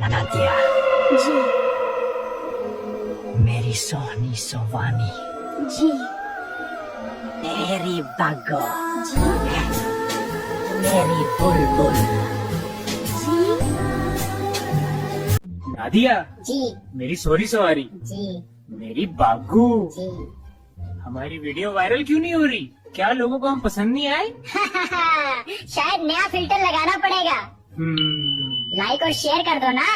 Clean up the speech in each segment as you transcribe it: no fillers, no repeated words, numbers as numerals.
नादिया, जी मेरी सोहनी सोवानी, जी मेरी बागो, जी मेरी बुलबुल। जी नादिया, जी मेरी सोरी सवारी, जी मेरी बागू। जी हमारी वीडियो वायरल क्यों नहीं हो रही? क्या लोगों को हम पसंद नहीं आए? शायद नया फिल्टर लगाना पड़ेगा। लाइक और शेयर कर दो ना।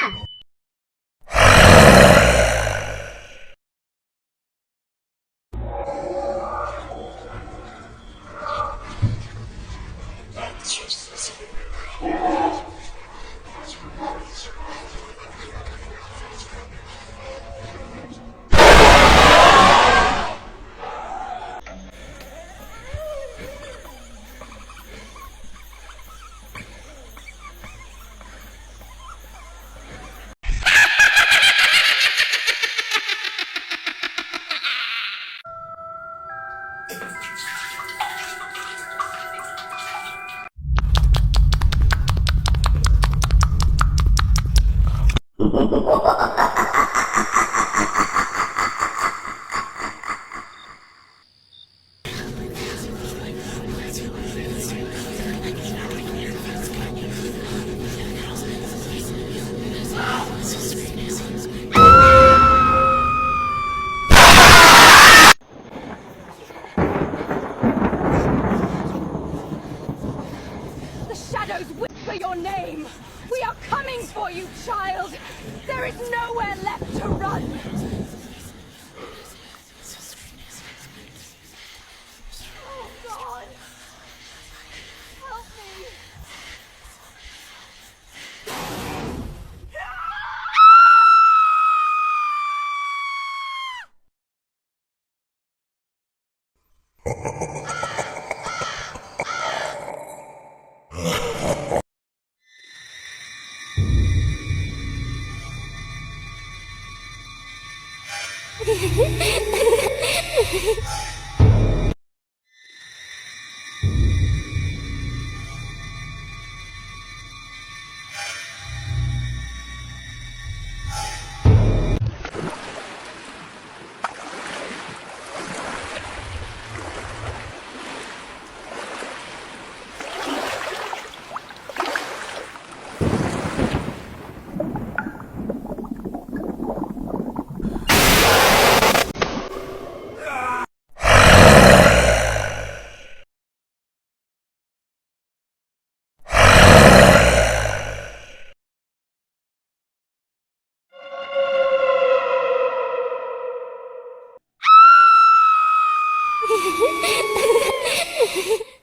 The shadows whisper your name. We are coming for you, child. There is nowhere left to run. Oh, God. Help me. Ji